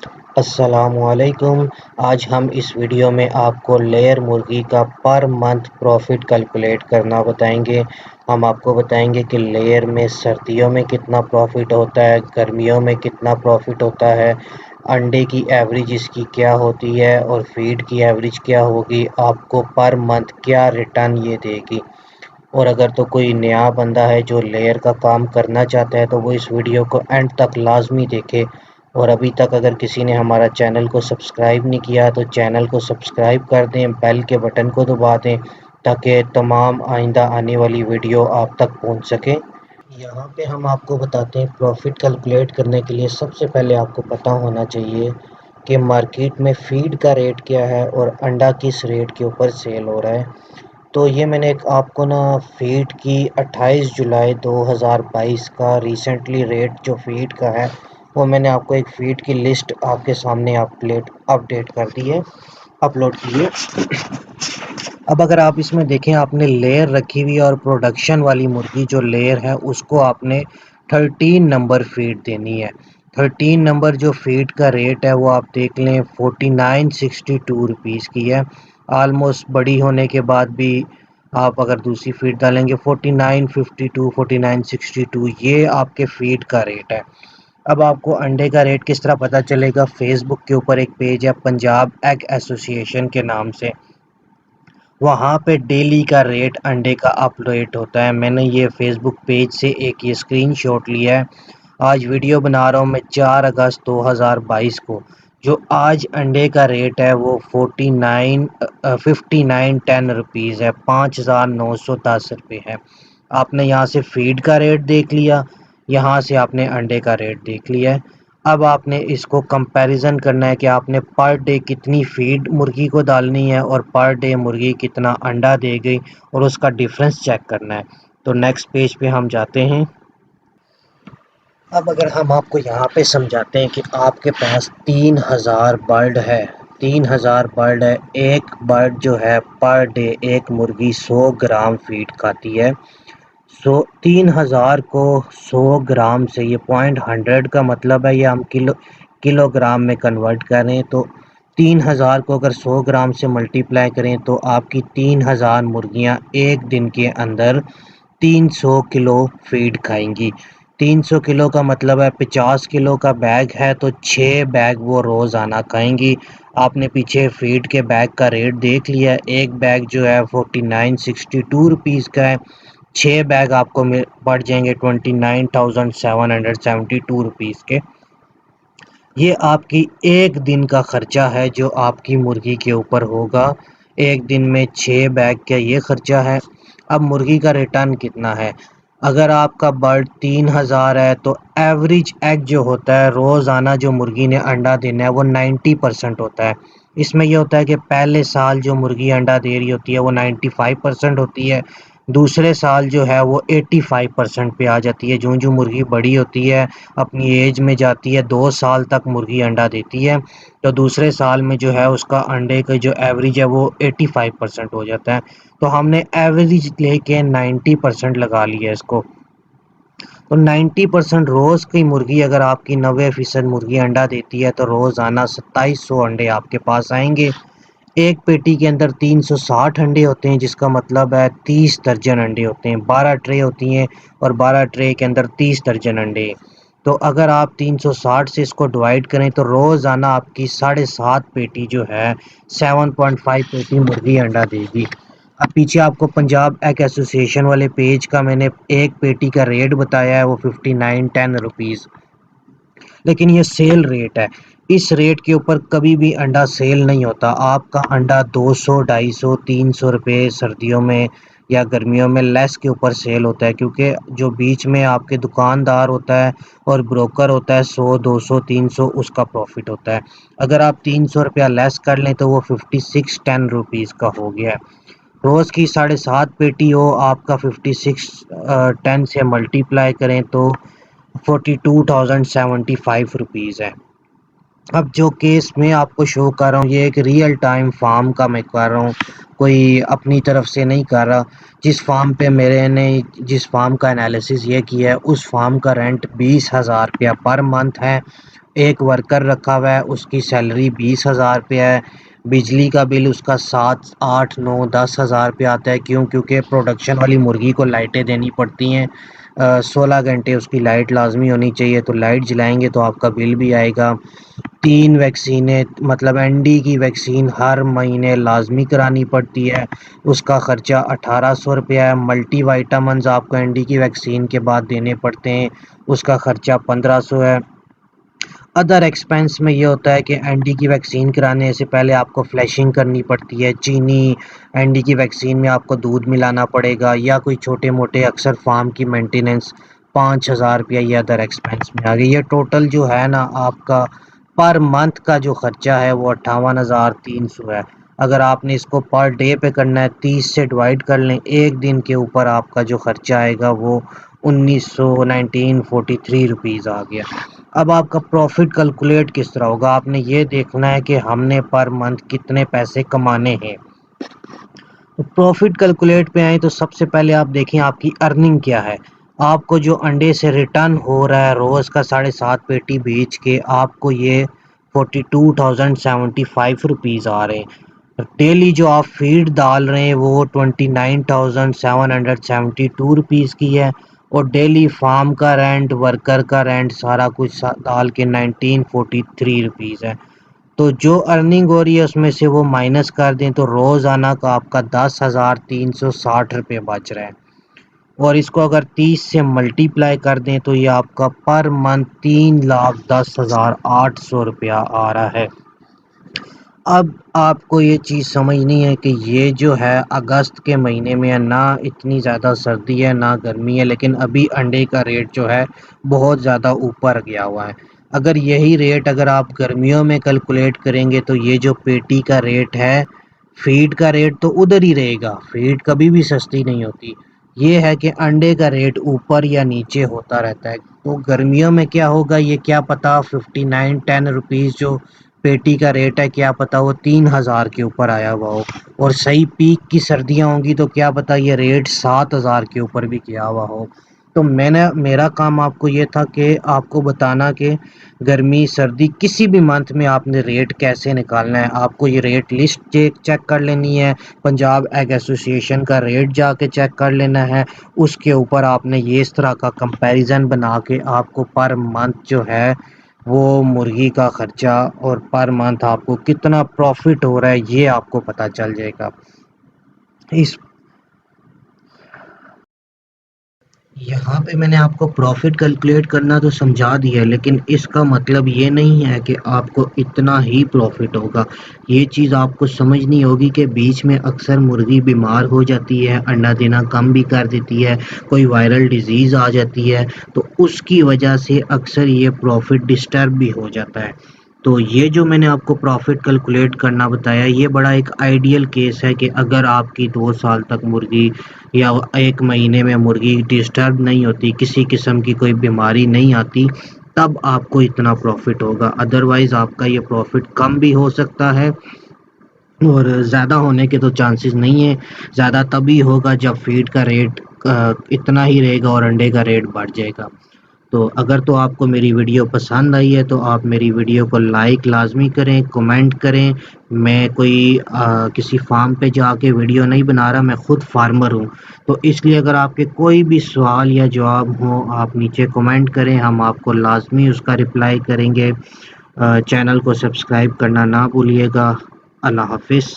السلام علیکم۔ آج ہم اس ویڈیو میں آپ کو لیئر مرغی کا پر منتھ پروفٹ کیلکولیٹ کرنا بتائیں گے۔ ہم آپ کو بتائیں گے کہ لیئر میں سردیوں میں کتنا پروفٹ ہوتا ہے، گرمیوں میں کتنا پروفٹ ہوتا ہے، انڈے کی ایوریج اس کی کیا ہوتی ہے اور فیڈ کی ایوریج کیا ہوگی، آپ کو پر منتھ کیا ریٹرن یہ دے گی۔ اور اگر تو کوئی نیا بندہ ہے جو لیئر کا کام کرنا چاہتا ہے تو وہ اس ویڈیو کو اینڈ تک لازمی دیکھے، اور ابھی تک اگر کسی نے ہمارا چینل کو سبسکرائب نہیں کیا تو چینل کو سبسکرائب کر دیں، بیل کے بٹن کو دبا دیں تاکہ تمام آئندہ آنے والی ویڈیو آپ تک پہنچ سکیں۔ یہاں پہ ہم آپ کو بتاتے ہیں پروفٹ کیلکولیٹ کرنے کے لیے سب سے پہلے آپ کو پتہ ہونا چاہیے کہ مارکیٹ میں فیڈ کا ریٹ کیا ہے اور انڈا کس ریٹ کے اوپر سیل ہو رہا ہے۔ تو یہ میں نے آپ کو فیڈ کی 28 جولائی 2022 کا ریسنٹلی ریٹ جو فیڈ کا ہے وہ میں نے آپ کو ایک فیڈ کی لسٹ آپ کے سامنے اپڈیٹ کر دی ہے، اپلوڈ کی ہے۔ اب اگر آپ اس میں دیکھیں، آپ نے لیئر رکھی ہوئی اور پروڈکشن والی مرغی جو لیئر ہے اس کو آپ نے 13 نمبر فیڈ دینی ہے۔ 13 نمبر جو فیڈ کا ریٹ ہے وہ آپ دیکھ لیں 4962 روپیز کی ہے۔ آلموسٹ بڑی ہونے کے بعد بھی آپ اگر دوسری فیڈ ڈالیں گے 4952 4962 یہ آپ کے فیڈ کا ریٹ ہے۔ اب آپ کو انڈے کا ریٹ کس طرح پتہ چلے گا؟ فیس بک کے اوپر ایک پیج ہے پنجاب ایگ ایسوسی ایشن کے نام سے، وہاں پہ ڈیلی کا ریٹ انڈے کا اپڈیٹ ہوتا ہے۔ میں نے یہ فیس بک پیج سے ایک یہ اسکرین شاٹ لیا ہے۔ آج ویڈیو بنا رہا ہوں میں 4 اگست 2022 کو۔ جو آج انڈے کا ریٹ ہے وہ 5910 روپیز ہے، 5910 روپے ہے۔ آپ نے یہاں سے فیڈ کا ریٹ دیکھ لیا، یہاں سے آپ نے انڈے کا ریٹ دیکھ لیا ہے۔ اب آپ نے اس کو کمپیریزن کرنا ہے کہ آپ نے پر ڈے کتنی فیڈ مرغی کو ڈالنی ہے اور پر ڈے مرغی کتنا انڈا دے گئی، اور اس کا ڈیفرنس چیک کرنا ہے۔ تو نیکسٹ پیج پہ ہم جاتے ہیں۔ اب اگر ہم آپ کو یہاں پہ سمجھاتے ہیں کہ آپ کے پاس 3000 برڈ ہے، 3000 برڈ ہے، ایک برڈ جو ہے پر ڈے ایک مرغی 100 گرام فیڈ کھاتی ہے۔ 3000 کو 100 گرام سے، یہ 0.100 کا مطلب ہے، یہ ہم کلو گرام میں کنورٹ کریں تو 3000 کو اگر 100 گرام سے ملٹیپلائی کریں تو آپ کی 3000 مرغیاں ایک دن کے اندر 300 کلو فیڈ کھائیں گی۔ 300 کلو کا مطلب ہے 50 کلو کا بیگ ہے تو 6 بیگ وہ روزانہ کھائیں گی۔ آپ نے پیچھے فیڈ کے بیگ کا ریٹ دیکھ لیا، ایک بیگ جو ہے 4962 روپیز کا ہے، 6 بیگ آپ کو پڑ جائیں گے 29772 روپیز کے۔ یہ آپ کی ایک دن کا خرچہ ہے جو آپ کی مرغی کے اوپر ہوگا، ایک دن میں 6 بیگ کا یہ خرچہ ہے۔ اب مرغی کا ریٹرن کتنا ہے؟ اگر آپ کا برڈ 3000 ہے تو ایوریج ایگ جو ہوتا ہے روزانہ جو مرغی نے انڈا دینا ہے وہ 90% ہوتا ہے۔ اس میں یہ ہوتا ہے کہ پہلے سال جو مرغی انڈا دے رہی ہوتی ہے وہ 95% ہوتی ہے، دوسرے سال جو ہے وہ 85% پہ آ جاتی ہے۔ جو مرغی بڑی ہوتی ہے اپنی ایج میں جاتی ہے، 2 سال تک مرغی انڈا دیتی ہے، تو دوسرے سال میں جو ہے اس کا انڈے کا جو ایوریج ہے وہ 85% ہو جاتا ہے۔ تو ہم نے ایوریج لے کے 90% لگا لیا ہے اس کو، تو 90% روز کی مرغی اگر آپ کی 90% مرغی انڈا دیتی ہے تو روزانہ 2700 انڈے آپ کے پاس آئیں گے۔ ایک پیٹی کے اندر 360 انڈے ہوتے ہیں، جس کا مطلب ہے 30 درجن انڈے ہوتے ہیں، 12 ٹرے ہوتی ہیں اور 12 ٹرے کے اندر 30 درجن انڈے۔ تو اگر آپ 360 سے اس کو ڈیوائڈ کریں تو روزانہ آپ کی 7.5 پیٹی جو ہے 7.5 پیٹی مرغی انڈا دے گی۔ اب پیچھے آپ کو پنجاب ایگ ایسوسی ایشن والے پیج کا میں نے ایک پیٹی کا ریٹ بتایا ہے وہ 5910 روپیز، لیکن یہ سیل ریٹ ہے، اس ریٹ کے اوپر کبھی بھی انڈا سیل نہیں ہوتا۔ آپ کا انڈا 200 250 300 روپے سردیوں میں یا گرمیوں میں لیس کے اوپر سیل ہوتا ہے، کیونکہ جو بیچ میں آپ کے دکاندار ہوتا ہے اور بروکر ہوتا ہے 100 200 300 اس کا پروفٹ ہوتا ہے۔ اگر آپ 300 روپیہ لیس کر لیں تو وہ 5610 روپیز کا ہو گیا ہے۔ روز کی 7.5 پیٹی ہو، آپ کا 5610 سے ملٹیپلائی کریں تو 42,075 روپیز ہے۔ اب جو کیس میں آپ کو شو کر رہا ہوں یہ ایک ریئل ٹائم فارم کا میں کر رہا ہوں، کوئی اپنی طرف سے نہیں کر رہا۔ جس فارم پہ میرے نے جس فارم کا انالیسس یہ کیا ہے اس فارم کا رینٹ 20,000 روپیہ پر منتھ ہے، ایک ورکر رکھا ہوا ہے، اس کی سیلری 20,000 روپیہ ہے، بجلی کا بل اس کا 7 8 9 10,000 روپیہ آتا ہے، کیونکہ پروڈکشن والی مرغی کو لائٹیں دینی پڑتی ہیں، 16 گھنٹے اس کی لائٹ لازمی ہونی چاہیے، تو لائٹ جلائیں گے تو آپ کا بل بھی آئے گا۔ 3 ویکسینیں مطلب این ڈی کی ویکسین ہر مہینے لازمی کرانی پڑتی ہے، اس کا خرچہ 1800 روپیہ ہے۔ ملٹی وائٹامنز آپ کو این ڈی کی ویکسین کے بعد دینے پڑتے ہیں، اس کا خرچہ 1500 ہے۔ ادر ایکسپینس میں یہ ہوتا ہے کہ این ڈی کی ویکسین کرانے سے پہلے آپ کو فلیشنگ کرنی پڑتی ہے، چینی، این ڈی کی ویکسین میں آپ کو دودھ ملانا پڑے گا، یا کوئی چھوٹے موٹے اکثر فارم کی مینٹیننس 5,000 روپیہ یہ ادر ایکسپینس میں آ گئی۔ یہ ٹوٹل جو ہے نا آپ کا پر منتھ کا جو خرچہ ہے وہ 58,300 ہے۔ اگر آپ نے اس کو پر ڈے پہ کرنا ہے، 30 سے ڈیوائڈ کر لیں، ایک دن کے اوپر آپ کا جو خرچہ آئے گا وہ 1943 روپیز آ گیا۔ اب آپ کا پروفٹ کیلکولیٹ کس طرح ہوگا؟ آپ نے یہ دیکھنا ہے کہ ہم نے پر منتھ کتنے پیسے کمانے ہیں۔ پروفٹ کیلکولیٹ پہ آئیں تو سب سے پہلے آپ دیکھیں آپ کی ارننگ کیا ہے۔ آپ کو جو انڈے سے ریٹرن ہو رہا ہے روز کا 7.5 پیٹی بیچ کے، آپ کو یہ 42,075 روپیز آ رہے ہیں۔ ڈیلی جو آپ فیڈ ڈال رہے ہیں وہ 29,772 روپیز کی ہے، اور ڈیلی فارم کا رینٹ، ورکر کا رینٹ، سارا کچھ ڈال کے 1943 روپیز ہے۔ تو جو ارننگ ہو رہی ہے اس میں سے وہ مائنس کر دیں تو روزانہ کا آپ کا 10,360 روپے بچ رہا ہے، اور اس کو اگر 30 سے ملٹیپلائی کر دیں تو یہ آپ کا پر منتھ 3,10,800 روپیہ آ رہا ہے۔ اب آپ کو یہ چیز سمجھنی ہے کہ یہ جو ہے اگست کے مہینے میں نہ اتنی زیادہ سردی ہے نہ گرمی ہے، لیکن ابھی انڈے کا ریٹ جو ہے بہت زیادہ اوپر گیا ہوا ہے۔ اگر یہی ریٹ اگر آپ گرمیوں میں کیلکولیٹ کریں گے تو یہ جو پیٹی کا ریٹ ہے، فیڈ کا ریٹ تو ادھر ہی رہے گا، فیڈ کبھی بھی سستی نہیں ہوتی، یہ ہے کہ انڈے کا ریٹ اوپر یا نیچے ہوتا رہتا ہے۔ تو گرمیوں میں کیا ہوگا یہ کیا پتا 5910 روپیز جو پیٹی کا ریٹ ہے کیا پتا وہ 3,000 کے اوپر آیا ہوا ہو، اور صحیح پیک کی سردیاں ہوں گی تو کیا پتا یہ ریٹ 7,000 کے اوپر بھی کیا ہوا ہو۔ تو میرا کام آپ کو یہ تھا کہ آپ کو بتانا کہ گرمی سردی کسی بھی منتھ میں آپ نے ریٹ کیسے نکالنا ہے۔ آپ کو یہ ریٹ لسٹ چیک کر لینی ہے، پنجاب ایگ ایسوسی ایشن کا ریٹ جا کے چیک کر لینا ہے، اس کے اوپر آپ نے یہ اس طرح کا کمپیریزن بنا کے آپ کو پر منتھ جو ہے وہ مرغی کا خرچہ اور پر منتھ آپ کو کتنا پروفٹ ہو رہا ہے یہ آپ کو پتہ چل جائے گا۔ اس یہاں پہ میں نے آپ کو پروفٹ کیلکولیٹ کرنا تو سمجھا دیا، لیکن اس کا مطلب یہ نہیں ہے کہ آپ کو اتنا ہی پروفٹ ہوگا۔ یہ چیز آپ کو سمجھنی ہوگی کہ بیچ میں اکثر مرغی بیمار ہو جاتی ہے، انڈا دینا کم بھی کر دیتی ہے، کوئی وائرل ڈیزیز آ جاتی ہے، تو اس کی وجہ سے اکثر یہ پروفٹ ڈسٹرب بھی ہو جاتا ہے۔ تو یہ جو میں نے آپ کو پروفٹ کیلکولیٹ کرنا بتایا یہ بڑا ایک آئیڈیل کیس ہے کہ اگر آپ کی 2 سال تک مرغی یا ایک مہینے میں مرغی ڈسٹرب نہیں ہوتی، کسی قسم کی کوئی بیماری نہیں آتی، تب آپ کو اتنا پروفٹ ہوگا، ادروائز آپ کا یہ پروفٹ کم بھی ہو سکتا ہے، اور زیادہ ہونے کے تو چانسز نہیں ہیں۔ زیادہ تبھی ہوگا جب فیڈ کا ریٹ اتنا ہی رہے گا اور انڈے کا ریٹ بڑھ جائے گا۔ تو اگر تو آپ کو میری ویڈیو پسند آئی ہے تو آپ میری ویڈیو کو لائک لازمی کریں، کمنٹ کریں۔ میں کوئی کسی فارم پہ جا کے ویڈیو نہیں بنا رہا، میں خود فارمر ہوں، تو اس لیے اگر آپ کے کوئی بھی سوال یا جواب ہو آپ نیچے کمنٹ کریں، ہم آپ کو لازمی اس کا رپلائی کریں گے۔ چینل کو سبسکرائب کرنا نہ بھولیے گا۔ اللہ حافظ۔